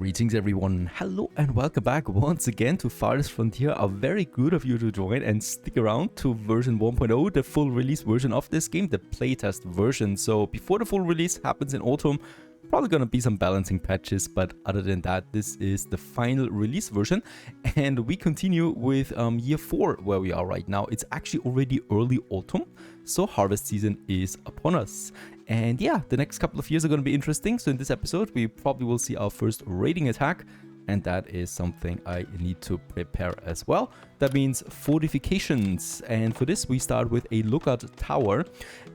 Greetings everyone, hello and welcome back once again to Farthest Frontier. Are very good of you to join and stick around to version 1.0, the full release version of this game, the playtest version. So before the full release happens in autumn, probably gonna be some balancing patches, but other than that, this is the final release version. And we continue with year 4 where we are right now. It's actually already early autumn, so harvest season is upon us. And yeah, the next couple of years are going to be interesting. So in this episode, we probably will see our first raiding attack. And that is something I need to prepare as well. That means fortifications. And for this, we start with a lookout tower.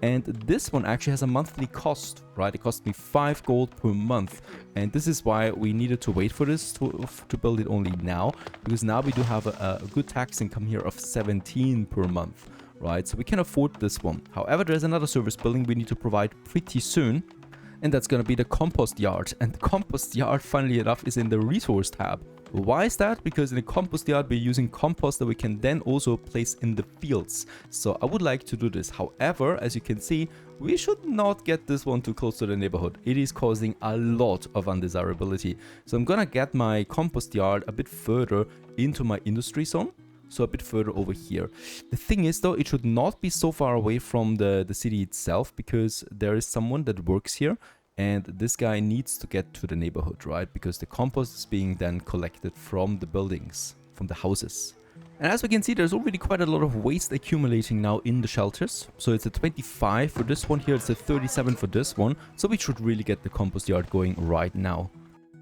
And this one actually has a monthly cost, right? It cost me 5 gold per month. And this is why we needed to wait for this to build it only now. Because now we do have a good tax income here of 17 per month. Right, so we can afford this one. However, there's another service building we need to provide pretty soon, and that's going to be the compost yard. And the compost yard, funnily enough, is in the resource tab. Why is that? Because in the compost yard, we're using compost that we can then also place in the fields. So I would like to do this. However, as you can see, we should not get this one too close to the neighborhood. It is causing a lot of undesirability. So I'm going to get my compost yard a bit further into my industry zone. So a bit further over here. The thing is though, it should not be so far away from the city itself, because there is someone that works here and this guy needs to get to the neighborhood, right? Because the compost is being then collected from the buildings, from the houses. And as we can see, there's already quite a lot of waste accumulating now in the shelters. So it's a 25 for this one here, it's a 37 for this one. So we should really get the compost yard going right now.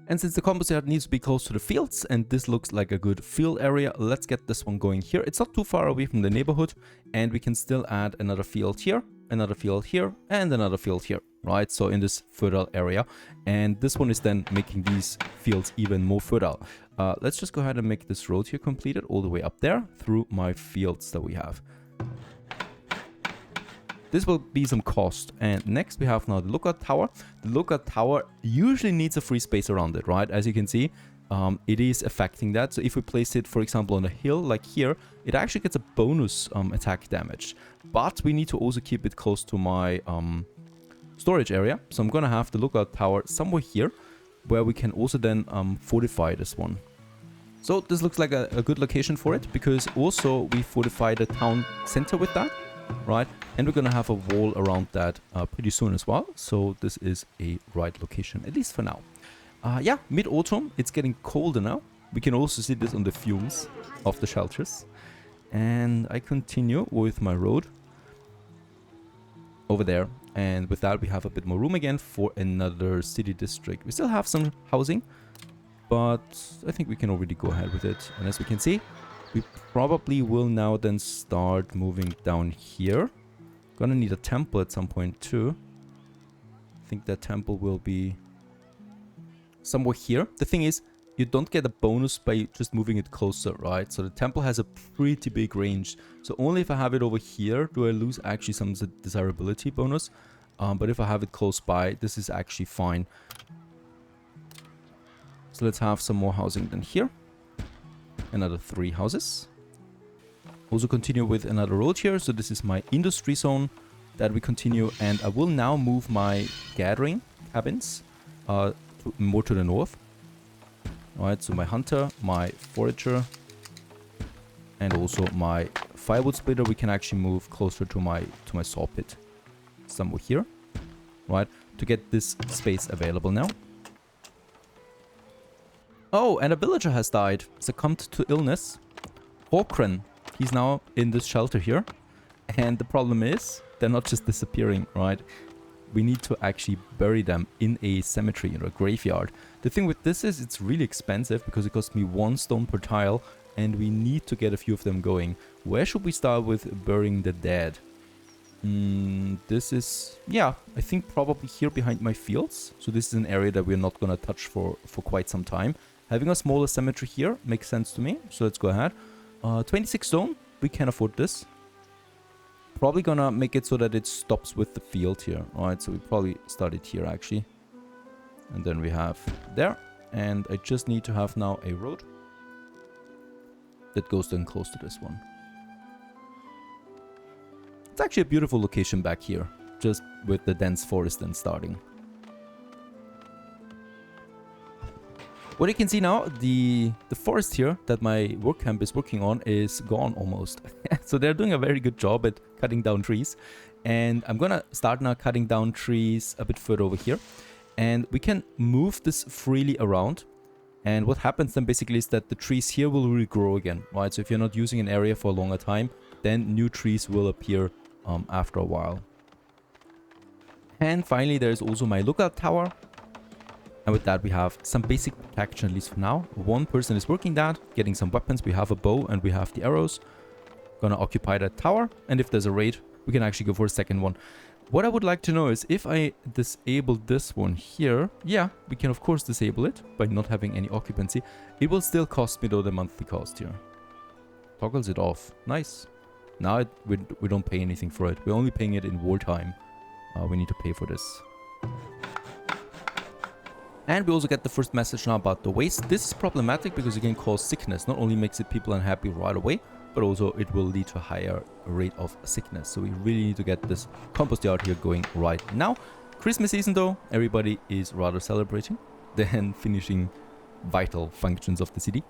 And since the compost yard needs to be close to the fields, and this looks like a good field area, let's get this one going here. It's not too far away from the neighborhood, and we can still add another field here, another field here, and another field here, right? So in this fertile area. And this one is then making these fields even more fertile. Let's just go ahead and make this road here completed all the way up there through my fields that we have. This will be some cost. And next we have now the lookout tower. The lookout tower usually needs a free space around it, right? As you can see, it is affecting that. So if we place it, for example, on a hill like here, it actually gets a bonus attack damage. But we need to also keep it close to my storage area. So I'm going to have the lookout tower somewhere here, where we can also then fortify this one. So this looks like a good location for it, because also we fortify the town center with that. Right, and we're gonna have a wall around that pretty soon as well. So this is a right location, at least for now. Yeah, mid-autumn, it's getting colder now. We can also see this on the fumes of the shelters. And I continue with my road over there. And with that, we have a bit more room again for another city district. We still have some housing, but I think we can already go ahead with it. And as we can see, we probably will now then start moving down here. Gonna need a temple at some point too. I think that temple will be somewhere here. The thing is, you don't get a bonus by just moving it closer, right? So the temple has a pretty big range. So only if I have it over here do I lose actually some desirability bonus. But if I have it close by, this is actually fine. So let's have some more housing than here. Another 3 houses. Also continue with another road here. So this is my industry zone that we continue. And I will now move my gathering cabins more to the north. Alright, so my hunter, my forager, and also my firewood splitter we can actually move closer to my saw pit. Somewhere here. Right, to get this space available now. Oh, and a villager has died, succumbed to illness. Hawkren, he's now in this shelter here. And the problem is, they're not just disappearing, right? We need to actually bury them in a cemetery, in a graveyard. The thing with this is, it's really expensive because it costs me 1 stone per tile. And we need to get a few of them going. Where should we start with burying the dead? This is, yeah, I think probably here behind my fields. So this is an area that we're not going to touch for quite some time. Having a smaller cemetery here makes sense to me. So let's go ahead. 26 stone. We can afford this. Probably gonna make it so that it stops with the field here. Alright, so we probably start it here actually. And then we have there. And I just need to have now a road that goes then close to this one. It's actually a beautiful location back here. Just with the dense forest then starting. What you can see now, the forest here that my work camp is working on is gone almost. So they're doing a very good job at cutting down trees. And I'm gonna start now cutting down trees a bit further over here. And we can move this freely around. And what happens then basically is that the trees here will regrow again, right? So if you're not using an area for a longer time, then new trees will appear after a while. And finally, there's also my lookout tower. And with that, we have some basic protection, at least for now. One person is working that, getting some weapons. We have a bow and we have the arrows. Gonna occupy that tower. And if there's a raid, we can actually go for a second one. What I would like to know is if I disable this one here, yeah, we can of course disable it by not having any occupancy. It will still cost me though the monthly cost here. Toggles it off. Nice. Now we don't pay anything for it. We're only paying it in wartime. We need to pay for this. And we also get the first message now about the waste. This is problematic because it can cause sickness. Not only makes it people unhappy right away, but also it will lead to a higher rate of sickness. So we really need to get this compost yard here going right now. Christmas season though, everybody is rather celebrating than finishing vital functions of the city.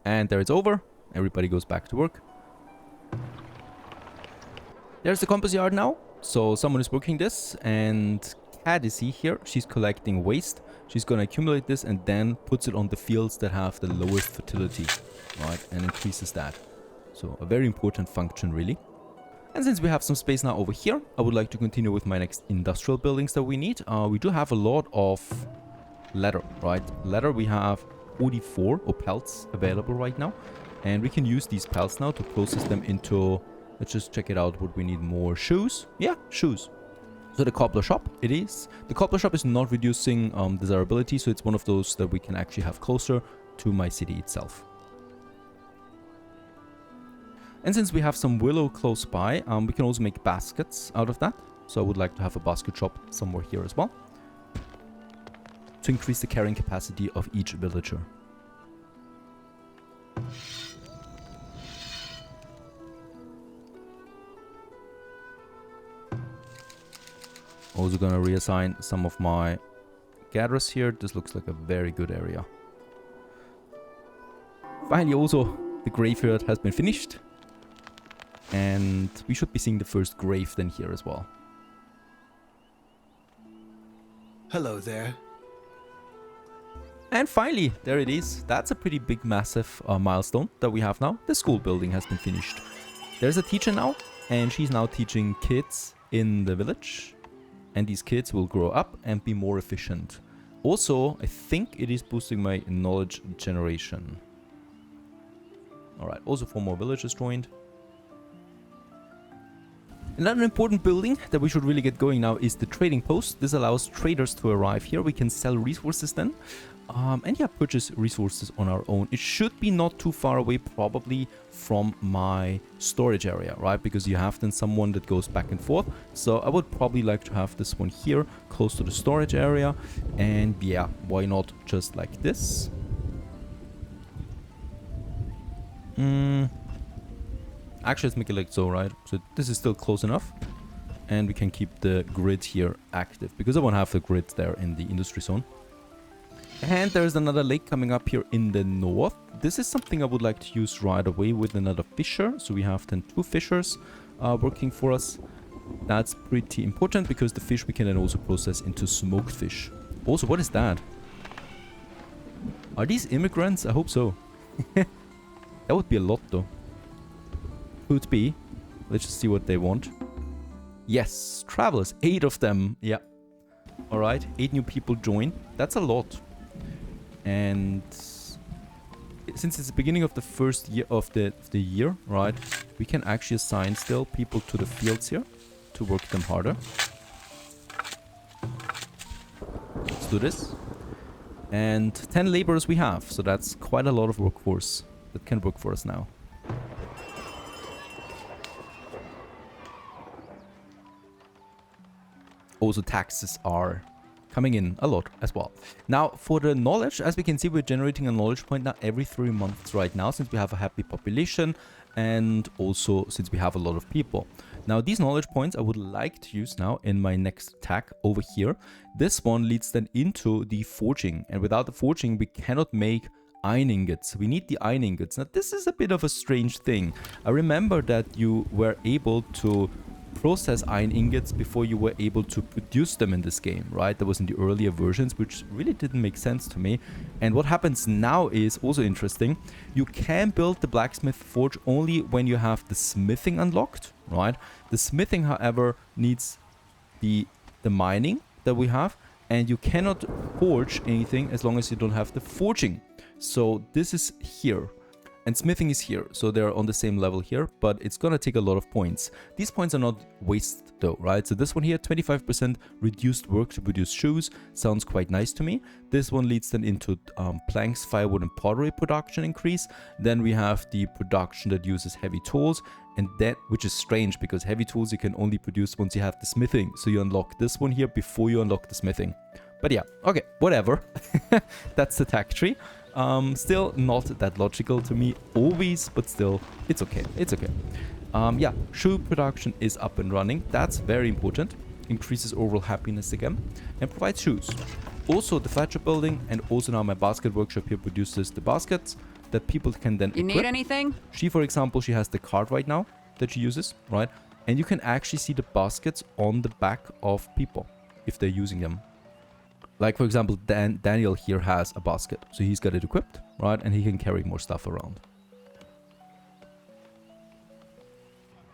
And there it's over. Everybody goes back to work. There's the compost yard now. So someone is working this, and Cadisy here, she's collecting waste. She's gonna accumulate this and then puts it on the fields that have the lowest fertility, right? And increases that. So a very important function really. And since we have some space now over here, I would like to continue with my next industrial buildings that we need. We do have a lot of leather, right? Leather, we have 44 pelts available right now. And we can use these pelts now to process them into... Let's just check it out. Would we need more shoes? Yeah, shoes. So the cobbler shop, it is. The cobbler shop is not reducing desirability, so it's one of those that we can actually have closer to my city itself. And since we have some willow close by, we can also make baskets out of that. So I would like to have a basket shop somewhere here as well, to increase the carrying capacity of each villager. Also gonna reassign some of my gatherers here. This looks like a very good area. Finally, also the graveyard has been finished, and we should be seeing the first grave then here as well. Hello there. And finally, there it is. That's a pretty big, massive milestone that we have now. The school building has been finished. There's a teacher now, and she's now teaching kids in the village. And these kids will grow up and be more efficient. Also, I think it is boosting my knowledge generation. Alright, also 4 more villagers joined. Another important building that we should really get going now is the trading post. This allows traders to arrive here. We can sell resources then. And yeah, purchase resources on our own. It should be not too far away, probably from my storage area, right? Because you have then someone that goes back and forth. So I would probably like to have this one here, close to the storage area. And yeah, why not just like this? Actually, let's make it like so, right? So this is still close enough. And we can keep the grid here active, because I won't have the grid there in the industry zone. And there's another lake coming up here in the north. This is something I would like to use right away with another fisher. So we have then 2 fishers working for us. That's pretty important, because the fish we can then also process into smoked fish. Also, what is that? Are these immigrants? I hope so. That would be a lot though. Could be. Let's just see what they want. Yes, travelers, 8 of them. Yeah. All right, 8 new people join. That's a lot. And since it's the beginning of the first year of the year, right, we can actually assign still people to the fields here to work them harder. Let's do this. And 10 laborers we have, so that's quite a lot of workforce that can work for us now. Also, taxes are coming in a lot as well. Now, for the knowledge, as we can see, we're generating a knowledge point now every 3 months right now, since we have a happy population and also since we have a lot of people. Now these knowledge points I would like to use now in my next attack over here. This one leads then into the forging, and without the forging we cannot make iron ingots. We need the iron ingots. Now this is a bit of a strange thing. I remember that you were able to process iron ingots before you were able to produce them in this game, right? That was in the earlier versions, which really didn't make sense to me. And what happens now is also interesting. You can build the blacksmith forge only when you have the smithing unlocked, right? The smithing, however, needs the mining that we have, and you cannot forge anything as long as you don't have the forging. So this is here. And smithing is here, so they're on the same level here, but it's gonna take a lot of points. These points are not wasted though, right? So this one here, 25% reduced work to produce shoes, sounds quite nice to me. This one leads then into planks, firewood and pottery production increase. Then we have the production that uses heavy tools, and that, which is strange because heavy tools you can only produce once you have the smithing. So you unlock this one here before you unlock the smithing. But yeah, okay, whatever. That's the tech tree. Still not that logical to me always, but still, it's okay. It's okay. Yeah, shoe production is up and running. That's very important. Increases overall happiness again and provides shoes. Also, the fletcher building and also now my basket workshop here produces the baskets that people can then equip. Need anything? She, for example, she has the cart right now that she uses, right? And you can actually see the baskets on the back of people if they're using them. Like, for example, Daniel here has a basket. So he's got it equipped, right? And he can carry more stuff around.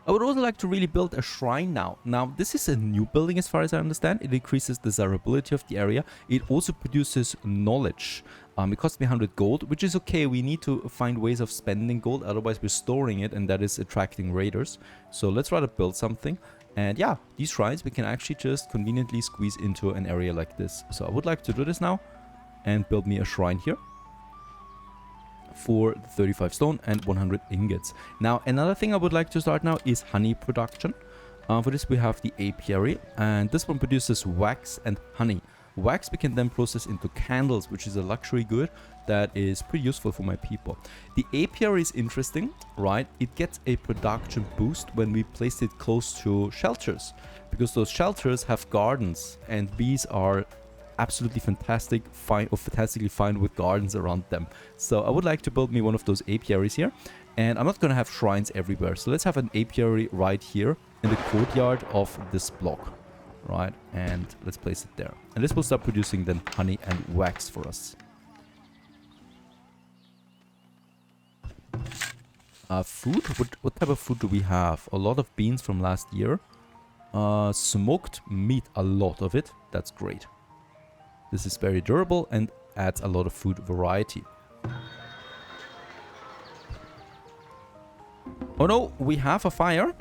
I would also like to really build a shrine now. Now, this is a new building as far as I understand. It increases the desirability of the area. It also produces knowledge. It costs me 100 gold, which is okay. We need to find ways of spending gold. Otherwise, we're storing it, and that is attracting raiders. So let's rather build something. And yeah, these shrines we can actually just conveniently squeeze into an area like this. So I would like to do this now and build me a shrine here for 35 stone and 100 ingots. Now, another thing I would like to start now is honey production. For this we have the apiary, and this one produces wax and honey. Wax we can then process into candles, which is a luxury good that is pretty useful for my people. The apiary is interesting, right? It gets a production boost when we place it close to shelters, because those shelters have gardens and bees are absolutely fantastically fine with gardens around them. So I would like to build me one of those apiaries here, and I'm not going to have shrines everywhere. So let's have an apiary right here in the courtyard of this block. Right, and let's place it there. And this will start producing then honey and wax for us. Food? What type of food do we have? A lot of beans from last year. Smoked meat, a lot of it. That's great. This is very durable and adds a lot of food variety. Oh no, we have a fire.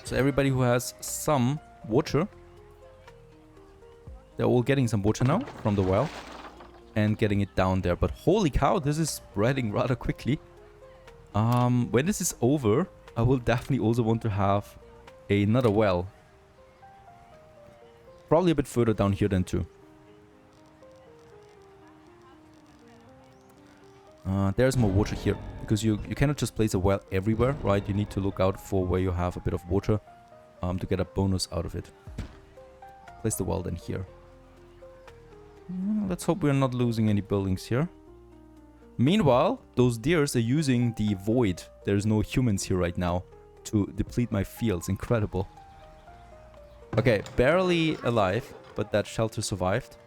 So everybody who has some water, they're all getting some water now from the well and getting it down there. But holy cow, this is spreading rather quickly. When this is over, I will definitely also want to have another well, probably a bit further down here then too. There's more water here, because you cannot just place a well everywhere, right? You need to look out for where you have a bit of water to get a bonus out of it. Place the well then here. Let's hope we're not losing any buildings here. Meanwhile, those deers are using the void. There's no humans here right now to deplete my fields. Incredible. Okay, barely alive, but that shelter survived.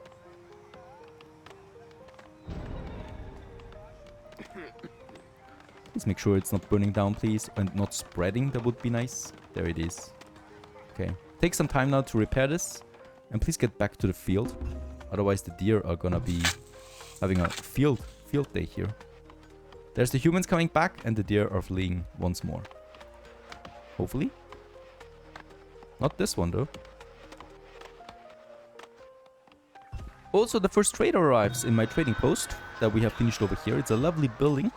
Please make sure it's not burning down, please, and not spreading. That would be nice. There it is. Okay. Take some time now to repair this, and please get back to the field. Otherwise, the deer are gonna be having a field day here. There's the humans coming back, and the deer are fleeing once more. Hopefully. Not this one, though. Also, the first trader arrives in my trading post that we have finished over here. It's a lovely building.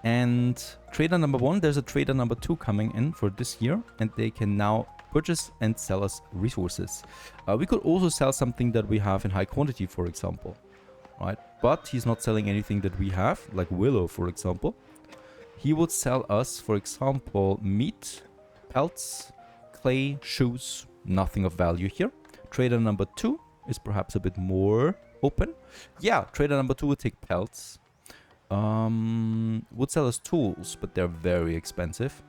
And trader number 1, there's a trader number 2 coming in for this year, and they can now purchase and sell us resources. We could also sell something that we have in high quantity, for example, right? But he's not selling anything that we have, like willow, for example. He would sell us, for example, meat, pelts, clay, shoes, nothing of value here. Trader number 2 is perhaps a bit more open. Yeah, trader number 2 will take pelts. Would sell us tools, but they're very expensive.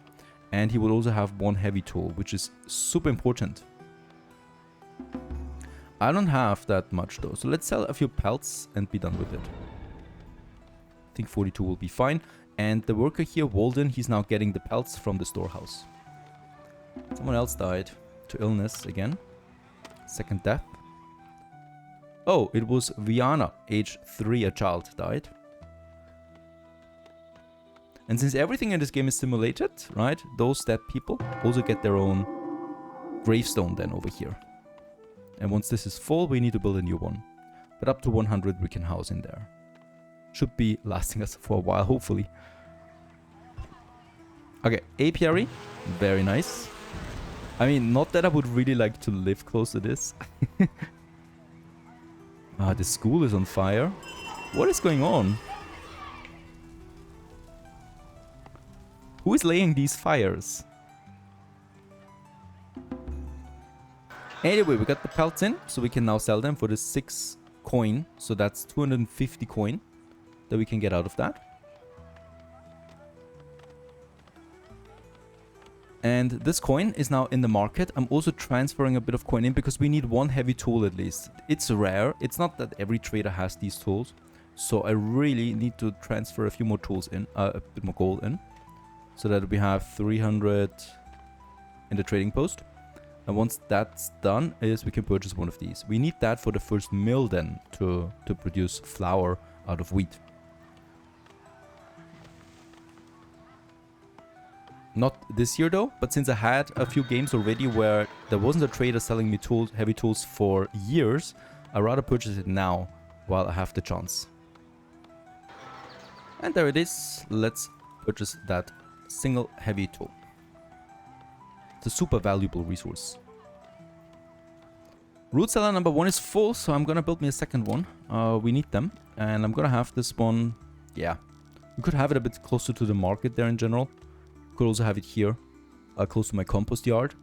And he will also have one heavy tool, which is super important. I don't have that much though, so let's sell a few pelts and be done with it. I think 42 will be fine. And the worker here, Walden, he's now getting the pelts from the storehouse. Someone else died to illness again. Second death. Oh, it was Viana, age 3, a child, died. And since everything in this game is simulated, right, those dead people also get their own gravestone then over here. And once this is full, we need to build a new one. But up to 100 we can house in there. Should be lasting us for a while, hopefully. Okay, apiary. Very nice. I mean, not that I would really like to live close to this. The school is on fire. What is going on? Who is laying these fires? Anyway, we got the pelts in, so we can now sell them for the 6 coin. So that's 250 coin that we can get out of that. And this coin is now in the market. I'm also transferring a bit of coin in because we need one heavy tool at least. It's rare. It's not that every trader has these tools. So I really need to transfer a few more tools in, a bit more gold in. So that we have 300 in the trading post. And once that's done, we can purchase one of these. We need that for the first mill then to produce flour out of wheat. Not this year though, but since I had a few games already where there wasn't a trader selling me tools, heavy tools for years, I'd rather purchase it now while I have the chance. And there it is. Let's purchase that single heavy tool. It's a super valuable resource. Root cellar number 1 is full, so I'm gonna build me a second one. We need them, and I'm gonna have this one. Yeah, we could have it a bit closer to the market there in general. Could also have it here, close to my compost yard.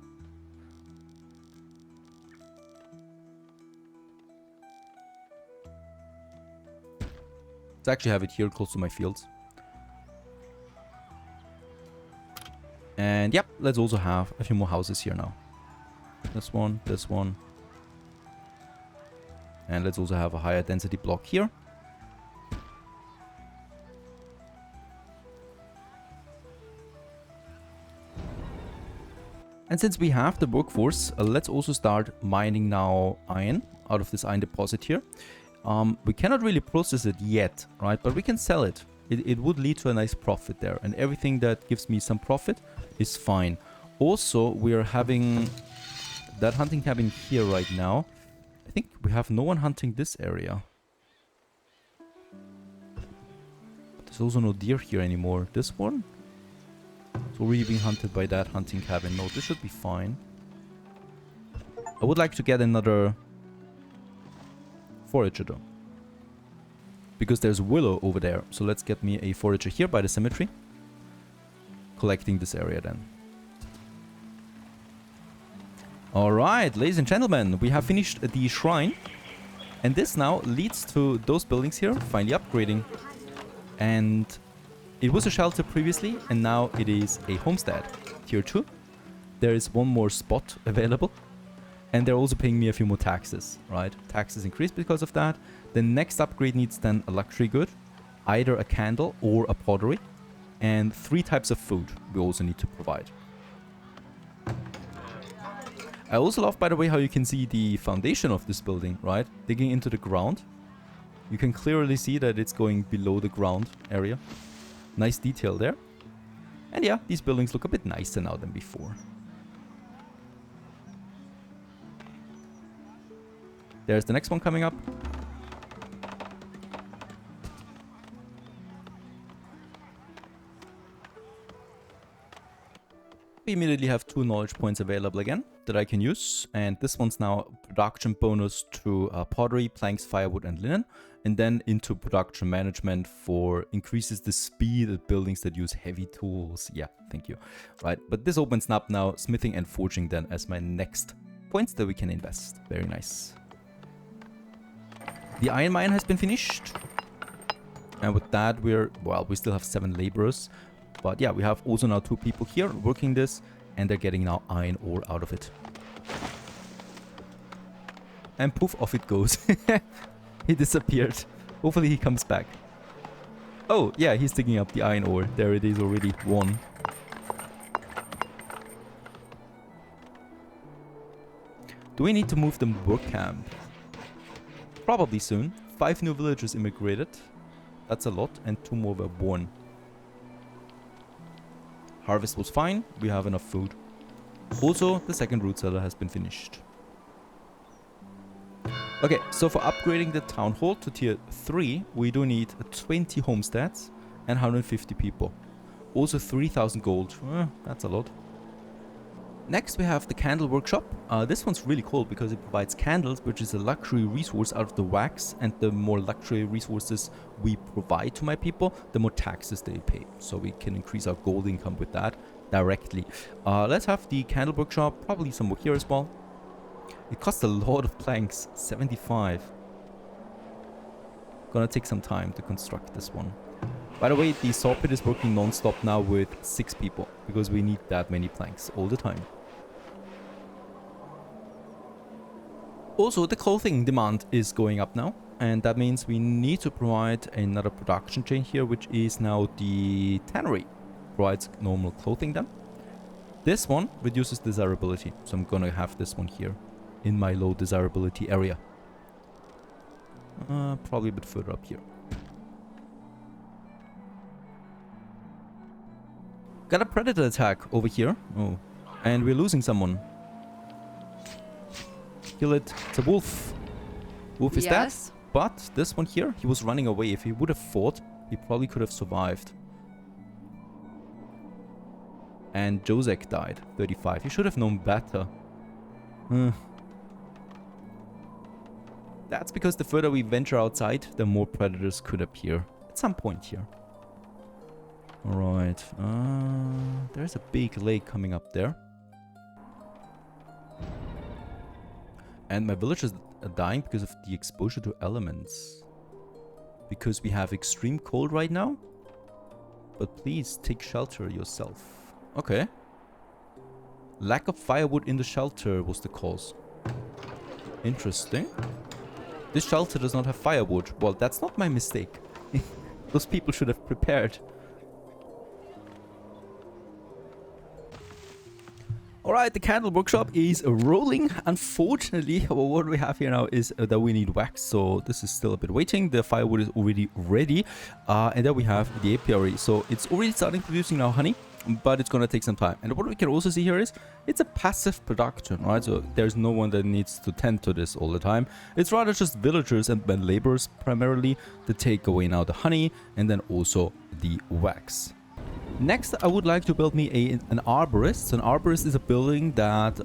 Let's actually have it here, close to my fields. And yep, let's also have a few more houses here now. This one, this one. And let's also have a higher density block here. And since we have the workforce, let's also start mining now iron out of this iron deposit here. We cannot really process it yet, right? But we can sell it. It would lead to a nice profit there. And everything that gives me some profit is fine. Also, we are having that hunting cabin here right now. I think we have no one hunting this area. There's also no deer here anymore. This one? It's already being hunted by that hunting cabin. No, this should be fine. I would like to get another forager though. Because there's willow over there. So let's get me a forager here by the cemetery. Collecting this area then. Alright, ladies and gentlemen, we have finished the shrine. And this now leads to those buildings here finally upgrading. And it was a shelter previously, and now it is a homestead. Tier 2. There is one more spot available. And they're also paying me a few more taxes, right? Taxes increased because of that. The next upgrade needs then a luxury good. Either a candle or a pottery. And 3 types of food we also need to provide. I also love, by the way, how you can see the foundation of this building, right? Digging into the ground. You can clearly see that it's going below the ground area. Nice detail there. And yeah, these buildings look a bit nicer now than before. There's the next one coming up. we immediately have 2 knowledge points available again that I can use. And this one's now production bonus to pottery, planks, firewood and linen. And then into production management for increases the speed of buildings that use heavy tools. Yeah, thank you. Right, but this opens up now smithing and forging then as my next points that we can invest. Very nice. The iron mine has been finished. And with that we still have 7 laborers. But yeah, we have also now 2 people here working this, and they're getting now iron ore out of it. And poof, off it goes. He disappeared. Hopefully he comes back. Oh, yeah, he's digging up the iron ore. There it is already. 1. Do we need to move the work camp? Probably soon. 5 new villagers immigrated. That's a lot. And 2 more were born. Harvest was fine. We have enough food. Also, the second root cellar has been finished. Okay, so for upgrading the town hall to tier 3, we do need 20 homesteads and 150 people. Also 3,000 gold. That's a lot. Next we have the candle workshop. This one's really cool because it provides candles, which is a luxury resource out of the wax. And the more luxury resources we provide to my people, the more taxes they pay. So we can increase our gold income with that directly. Let's have the candle workshop, probably somewhere here as well. It costs a lot of planks, 75. Gonna take some time to construct this one. By the way, the saw pit is working non-stop now with 6 people, because we need that many planks all the time. Also, the clothing demand is going up now, and that means we need to provide another production chain here, which is now the tannery. Provides normal clothing then. This one reduces desirability, so I'm gonna have this one here in my low desirability area. Probably a bit further up here. Got a predator attack over here. Oh, and we're losing someone. Kill it. It's a wolf. Wolf is dead. But this one here, he was running away. If he would have fought, he probably could have survived. And Josek died. 35. He should have known better. That's because the further we venture outside, the more predators could appear at some point here. Alright. There's a big lake coming up there. And my villagers are dying because of the exposure to elements. Because we have extreme cold right now. But please take shelter yourself. Okay. Lack of firewood in the shelter was the cause. Interesting. This shelter does not have firewood. Well, that's not my mistake. Those people should have prepared. Alright, the candle workshop is rolling. Unfortunately, what we have here now is that we need wax. So this is still a bit waiting. The firewood is already ready. And then we have the apiary. So it's already starting producing now honey. But it's going to take some time. And what we can also see here is it's a passive production, right? So there's no one that needs to tend to this all the time. It's rather just villagers and laborers primarily to take away now the honey and then also the wax. Next, I would like to build me an arborist. So an arborist is a building that,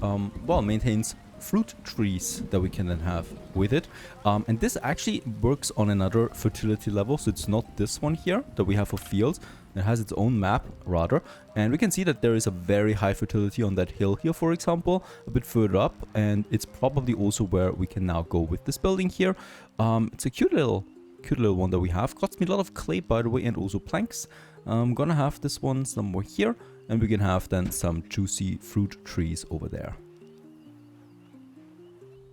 well, maintains fruit trees that we can then have with it. And this actually works on another fertility level. So it's not this one here that we have for fields. It has its own map, rather. And we can see that there is a very high fertility on that hill here, for example, a bit further up. And it's probably also where we can now go with this building here. It's a cute little one that we have. Costs me a lot of clay, by the way, and also planks. I'm gonna have this one somewhere here. And we can have then some juicy fruit trees over there.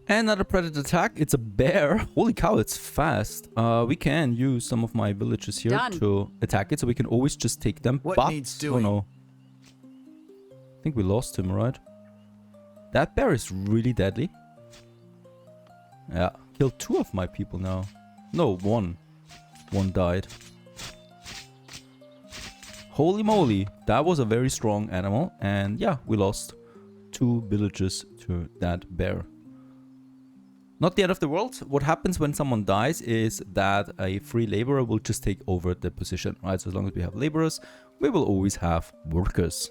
Another predator attack. It's a bear. Holy cow, it's fast. We can use some of my villagers here to attack it, so we can always just take them. What needs doing? Oh no. I think we lost him, right? That bear is really deadly. Yeah, killed 2 of my people now. No, 1. 1 died. Holy moly, that was a very strong animal. And yeah, we lost 2 villagers to that bear. Not the end of the world. What happens when someone dies is that a free laborer will just take over the position, right? So as long as we have laborers, we will always have workers.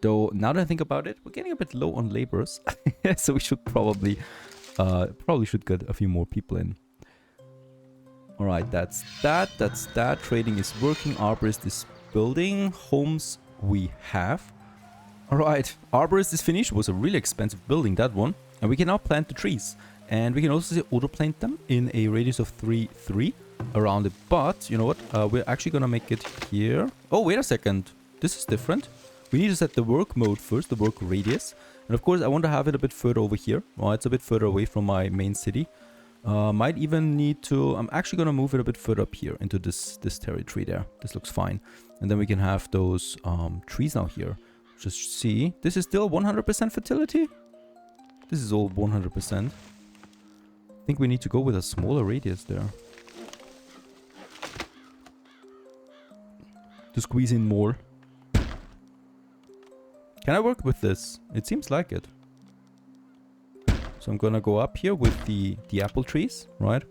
Though, now that I think about it, we're getting a bit low on laborers. So we should probably should get a few more people in. Alright, that's that. That's that. Trading is working. Arborist is building. Homes we have. Alright, Arborist is finished. It was a really expensive building, that one. And we can now plant the trees. And we can also auto-plant them in a radius of 3 around it. But, you know what? We're actually gonna make it here. Oh, wait a second. This is different. We need to set the work mode first, the work radius. And of course, I want to have it a bit further over here. Well, it's a bit further away from my main city. Might even need to... I'm actually going to move it a bit further up here into this territory there. This looks fine. And then we can have those trees now here. Just see. This is still 100% fertility? This is all 100%. I think we need to go with a smaller radius there. To squeeze in more. Can I work with this? It seems like it. So I'm gonna go up here with the apple trees, right?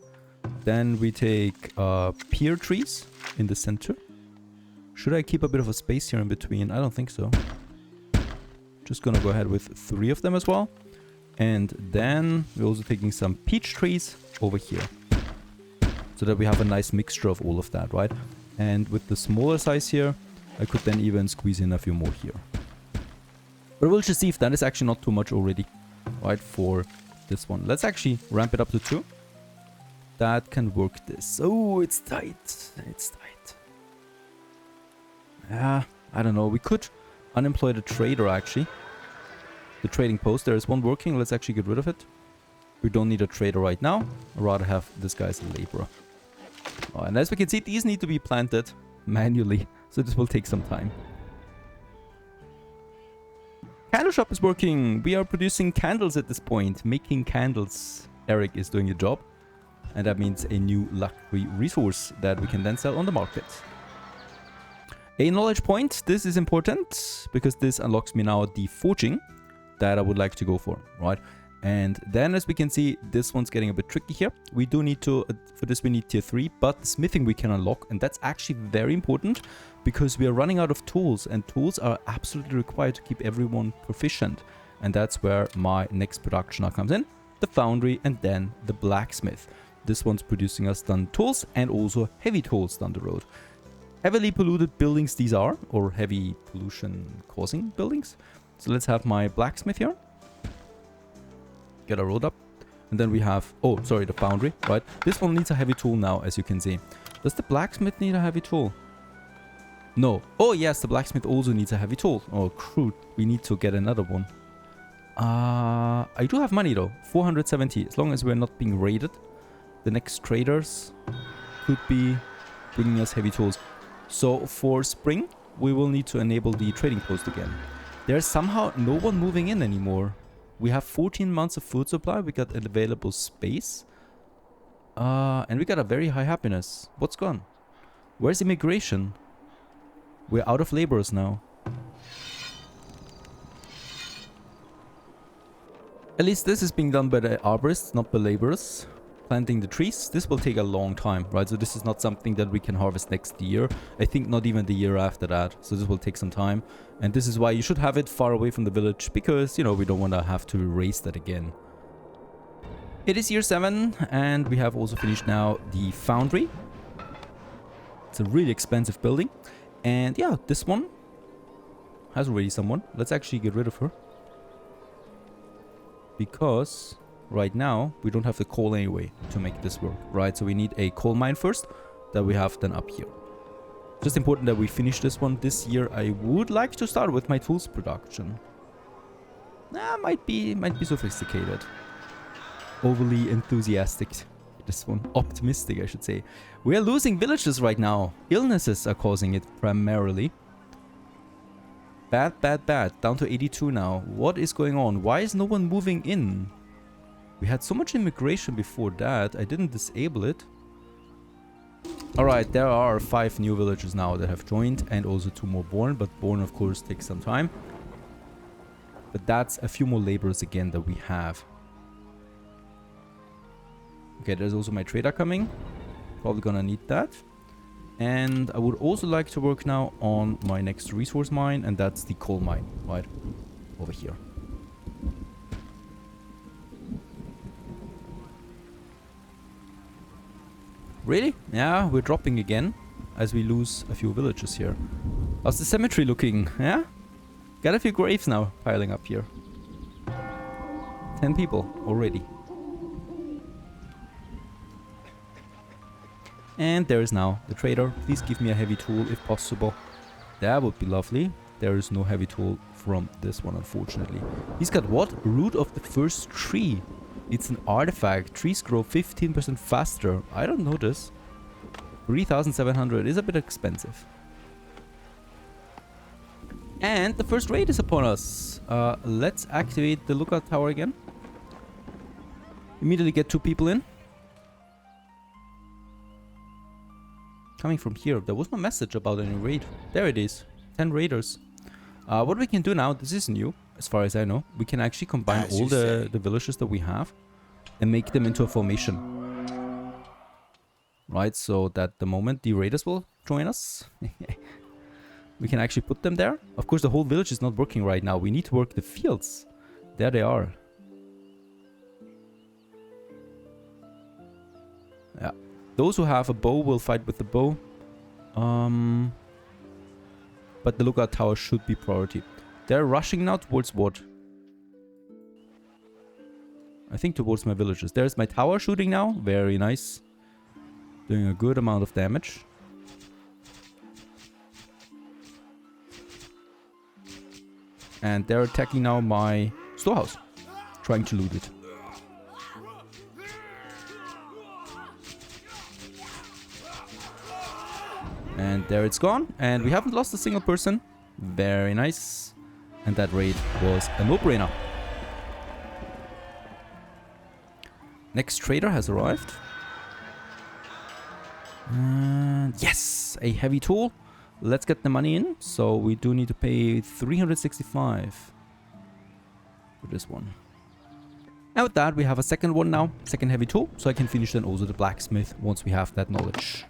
Then we take pear trees in the center. Should I keep a bit of a space here in between? I don't think so. Just gonna go ahead with 3 of them as well. And then we're also taking some peach trees over here. So that we have a nice mixture of all of that, right? And with the smaller size here, I could then even squeeze in a few more here. But we'll just see if that is actually not too much already, right, for this one. Let's actually ramp it up to 2. That can work this. Oh, it's tight. It's tight. Yeah, I don't know. We could unemploy the trader, actually. The trading post. There is one working. Let's actually get rid of it. We don't need a trader right now. I'd rather have this guy as a laborer. Oh, and as we can see, these need to be planted manually. So this will take some time. Candle shop is working. We are producing candles at this point. Making candles. Eric is doing the job. And that means a new luxury resource that we can then sell on the market. A knowledge point. This is important because this unlocks me now the forging that I would like to go for, right? And then as we can see, this one's getting a bit tricky here. We do need to, for this we need tier 3, but smithing we can unlock. And that's actually very important because we are running out of tools and tools are absolutely required to keep everyone proficient. And that's where my next production now comes in, the Foundry and then the Blacksmith. This one's producing us stun tools and also heavy tools down the road. Heavily polluted buildings these are, or heavy pollution causing buildings. So let's have my Blacksmith here. Get a road up. And then we have, oh, sorry, the Foundry, right? This one needs a heavy tool now, as you can see. Does the Blacksmith need a heavy tool? No. Oh, yes, the Blacksmith also needs a heavy tool. Oh, crude. We need to get another one. I do have money, though. 470, as long as we're not being raided. The next traders could be bringing us heavy tools. So for spring, we will need to enable the trading post again. There's somehow no one moving in anymore. We have 14 months of food supply. We got available space. And we got a very high happiness. What's gone? Where's immigration? We're out of laborers now. At least this is being done by the arborists, not by laborers. Planting the trees. This will take a long time, right? So this is not something that we can harvest next year. I think not even the year after that. So this will take some time. And this is why you should have it far away from the village. Because, you know, we don't want to have to erase that again. It is year 7. And we have also finished now the Foundry. It's a really expensive building. And yeah, this one has already someone. Let's actually get rid of her. Because right now, we don't have the coal anyway to make this work, right? So we need a coal mine first that we have then up here. Just important that we finish this one this year. I would like to start with my tools production. Might be sophisticated. Overly enthusiastic. This one. Optimistic, I should say. We are losing villages right now. Illnesses are causing it primarily. Bad, bad, bad. Down to 82 now. What is going on? Why is no one moving in? We had so much immigration before that. I didn't disable it. Alright, there are 5 new villagers now that have joined. And also 2 more born. But born, of course, takes some time. But that's a few more laborers again that we have. Okay, there's also my trader coming. Probably gonna need that. And I would also like to work now on my next resource mine, and that's the coal mine, right over here. Really? Yeah, we're dropping again as we lose a few villages here. How's the cemetery looking? Yeah? Got a few graves now piling up here. 10 people already. And there is now the trader. Please give me a heavy tool if possible. That would be lovely. There is no heavy tool from this one, unfortunately. He's got what? Root of the first tree. It's an artifact. Trees grow 15% faster. I don't know this. 3,700 is a bit expensive. And the first raid is upon us. Let's activate the lookout tower again. Immediately get 2 people in. Coming from here. There was no message about any raid. There it is. 10 raiders. What we can do now, this is new, as far as I know. We can actually combine all the villages that we have and make them into a formation. Right, so that the moment the raiders will join us, we can actually put them there. Of course, the whole village is not working right now. We need to work the fields. There they are. Yeah. Those who have a bow will fight with the bow. But the lookout tower should be priority. They're rushing now towards what? I think towards my villages. There's my tower shooting now. Very nice. Doing a good amount of damage. And they're attacking now my storehouse. Trying to loot it. And there it's gone. And we haven't lost a single person. Very nice. And that raid was a no-brainer. Next trader has arrived. And yes! A heavy tool. Let's get the money in. So we do need to pay 365 for this one. And with that, we have a second one now. Second heavy tool. So I can finish then also the blacksmith once we have that knowledge.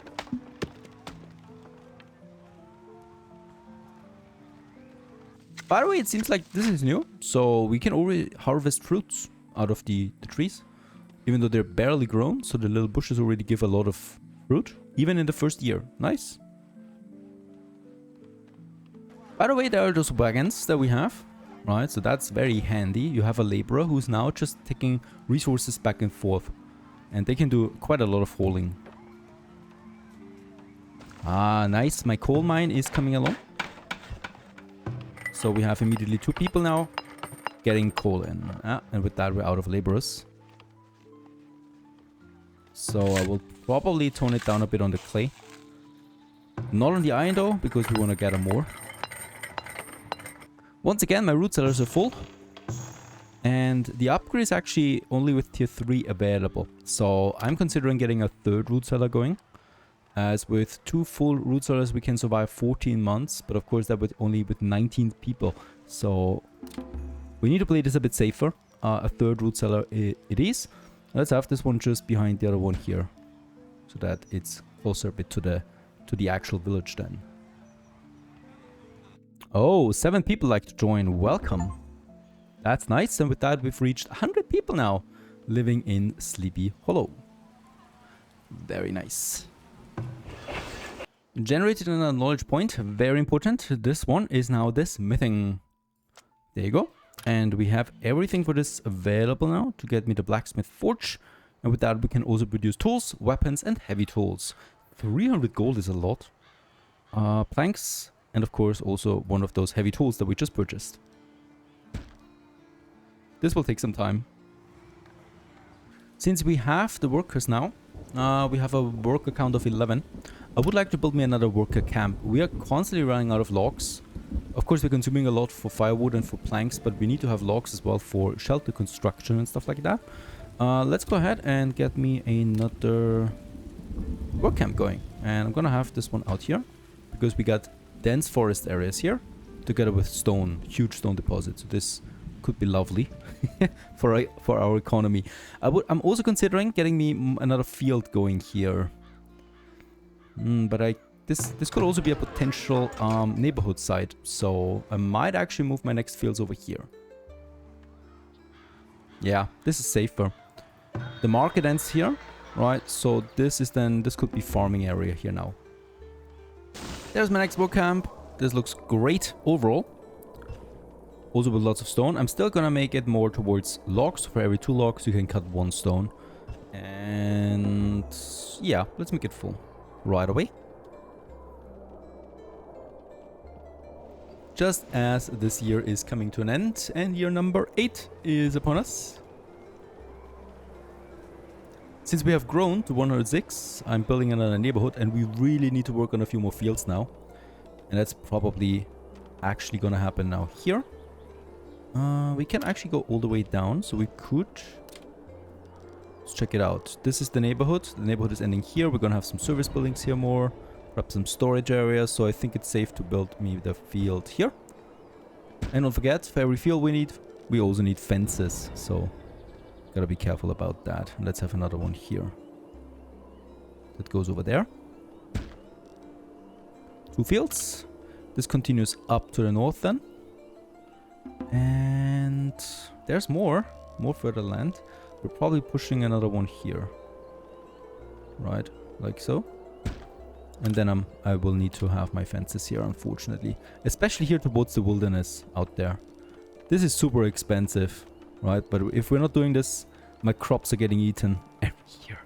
By the way, it seems like this is new. So we can already harvest fruits out of the trees. Even though they're barely grown. So the little bushes already give a lot of fruit. Even in the first year. Nice. By the way, there are those wagons that we have. Right, so that's very handy. You have a laborer who's now just taking resources back and forth. And they can do quite a lot of hauling. Ah, nice. My coal mine is coming along. So we have immediately 2 people now getting coal in. And with that, we're out of laborers. So I will probably tone it down a bit on the clay. Not on the iron though, because we want to gather more. Once again, my root cellars are full. And the upgrade is actually only with tier 3 available. So I'm considering getting a 3rd root cellar going. As with 2 full root cellars, we can survive 14 months. But of course, that would only with 19 people. So we need to play this a bit safer. A 3rd root cellar it is. Let's have this one just behind the other one here. So that it's closer a bit to the actual village then. Oh, 7 people like to join. Welcome. That's nice. And with that, we've reached 100 people now living in Sleepy Hollow. Very nice. Generated another knowledge point. Very important. This one is now the smithing. There you go. And we have everything for this available now to get me the blacksmith forge. And with that, we can also produce tools, weapons, and heavy tools. 300 gold is a lot. Planks. And of course, also one of those heavy tools that we just purchased. This will take some time. Since we have the workers now, we have a worker count of 11. I would like to build me another worker camp. We are constantly running out of logs. Of course, we're consuming a lot for firewood and for planks, but we need to have logs as well for shelter construction and stuff like that. Let's go ahead and get me another work camp going. And I'm gonna have this one out here because we got dense forest areas here together with stone, huge stone deposits. So this could be lovely for our economy. I'm also considering getting me another field going here. But I this could also be a potential neighborhood site. So I might actually move my next fields over here. Yeah, this is safer. The market ends here, right? So this could be farming area here now. There's my next work camp. This looks great overall. Also with lots of stone. I'm still gonna make it more towards logs. For every 2 logs, you can cut 1 stone. And yeah, let's make it full right away. Just as this year is coming to an end and year number 8 is upon us. Since we have grown to 106, I'm building another neighborhood and we really need to work on a few more fields now. And that's probably actually gonna happen now here. We can actually go all the way down, so we could... Let's check it out. This is the neighborhood. The neighborhood is ending here. We're gonna have some service buildings here more. Perhaps some storage areas, so I think it's safe to build me the field here. And don't forget, for every field we also need fences, so gotta be careful about that. And let's have another one here. That goes over there. 2 fields. This continues up to the north then. And there's more further land. We're probably pushing another one here. Right, like so. And then I will need to have my fences here, unfortunately. Especially here towards the wilderness out there. This is super expensive, right? But if we're not doing this, my crops are getting eaten every year.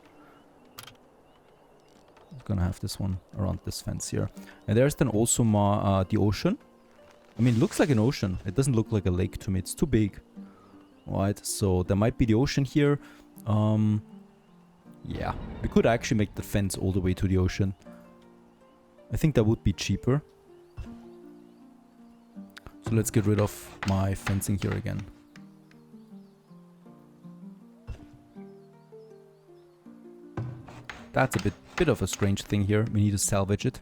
I'm gonna have this one around this fence here. And there's then also the ocean. I mean, it looks like an ocean. It doesn't look like a lake to me. It's too big. Right, so there might be the ocean here. Yeah, we could actually make the fence all the way to the ocean. I think that would be cheaper. So let's get rid of my fencing here again. That's a bit of a strange thing here. We need to salvage it.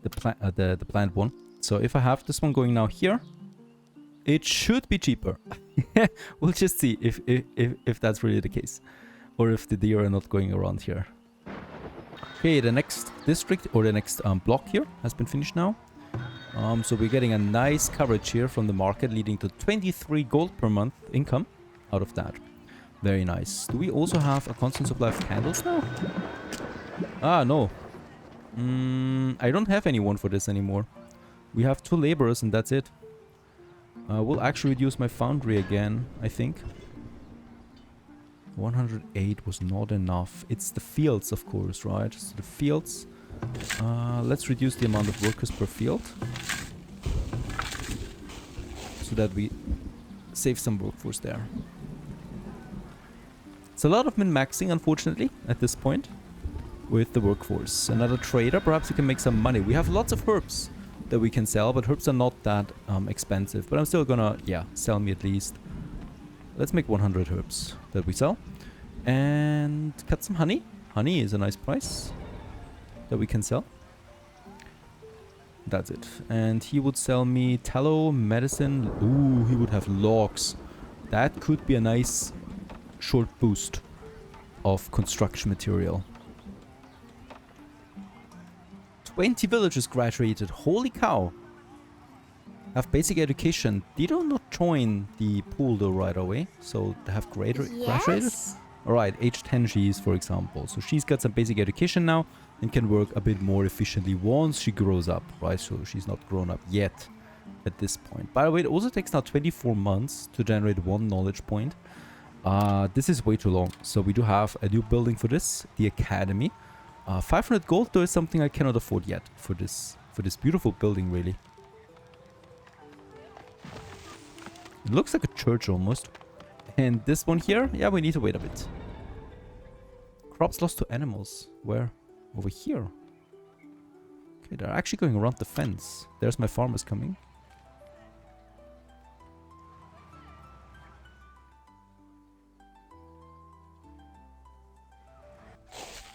The plant one. So if I have this one going now here, it should be cheaper. We'll just see if that's really the case. Or if the deer are not going around here. Okay, the next district or the next block here has been finished now. So we're getting a nice coverage here from the market, leading to 23 gold per month income out of that. Very nice. Do we also have a constant supply of candles now? Ah, no. I don't have anyone for this anymore. We have 2 laborers and that's it. We'll actually reduce my foundry again, I think. 108 was not enough. It's the fields, of course, right? So the fields. Let's reduce the amount of workers per field. So that we save some workforce there. It's a lot of min-maxing, unfortunately, at this point. With the workforce. Another trader, perhaps we can make some money. We have lots of herbs that we can sell, but herbs are not that expensive. But I'm still gonna, yeah, sell me at least. Let's make 100 herbs that we sell. And cut some honey. Honey is a nice price that we can sell. That's it. And he would sell me tallow, medicine. Ooh, he would have logs. That could be a nice short boost of construction material. 20 villagers graduated. Holy cow. Have basic education. They do not join the pool though right away. So they have graduated. Alright, age 10 she is, for example. So she's got some basic education now and can work a bit more efficiently once she grows up, right? So she's not grown up yet at this point. By the way, it also takes now 24 months to generate 1 knowledge point. This is way too long. So we do have a new building for this, the academy. 500 gold though is something I cannot afford yet for this beautiful building, really. It looks like a church almost. And this one here, yeah, we need to wait a bit. Crops lost to animals. Where? Over here. Okay, they're actually going around the fence. There's my farmers coming.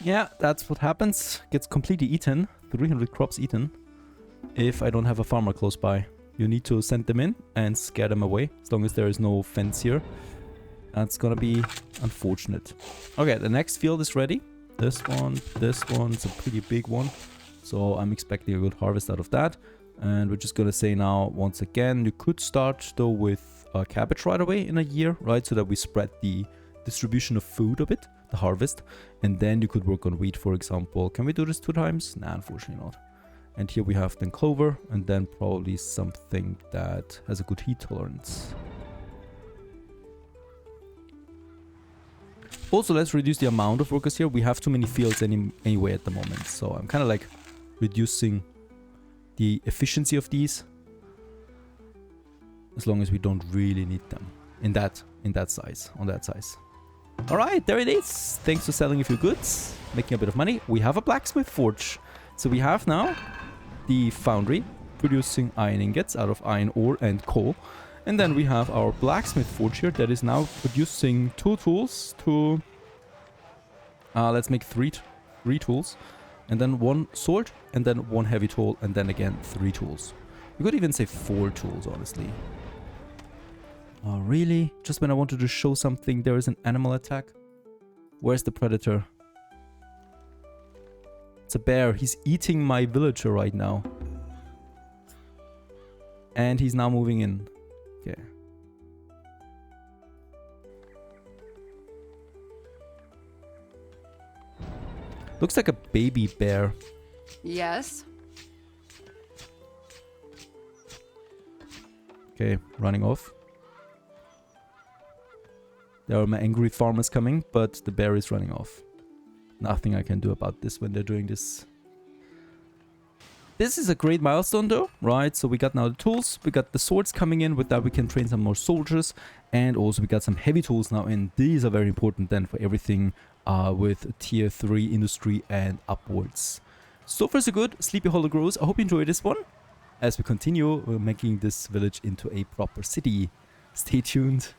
Yeah, that's what happens. Gets completely eaten. 300 crops eaten. If I don't have a farmer close by. You need to send them in and scare them away. As long as there is no fence here. That's gonna be unfortunate. Okay, the next field is ready. This one's a pretty big one. So I'm expecting a good harvest out of that. And we're just gonna say now, once again, you could start though with cabbage right away in a year, right? So that we spread the distribution of food a bit, the harvest. And then you could work on wheat, for example. Can we do this 2 times? Nah, unfortunately not. And here we have then clover, and then probably something that has a good heat tolerance. Also, let's reduce the amount of workers here. We have too many fields anyway at the moment. So I'm kind of like reducing the efficiency of these, as long as we don't really need them in that size, on that size. All right, there it is. Thanks for selling a few goods, making a bit of money. We have a blacksmith forge. So we have now the foundry producing iron ingots out of iron ore and coal. And then we have our blacksmith forge here that is now producing 2 tools to... let's make three tools. And then 1 sword, and then 1 heavy tool, and then again 3 tools. You could even say 4 tools, honestly. Oh, really? Just when I wanted to show something, there is an animal attack? Where's the predator? It's a bear. He's eating my villager right now. And he's now moving in. Okay. Looks like a baby bear. Yes. Okay, running off. There are my angry farmers coming, but the bear is running off. Nothing I can do about this when they're doing this. This is a great milestone though, right? So we got now the tools, we got the swords coming in. With that we can train some more soldiers, and also we got some heavy tools now in. These are very important then for everything with tier 3 industry and upwards. So far so good. Sleepy Hollow grows. I hope you enjoy this one. As we continue, we're making this village into a proper city. Stay tuned.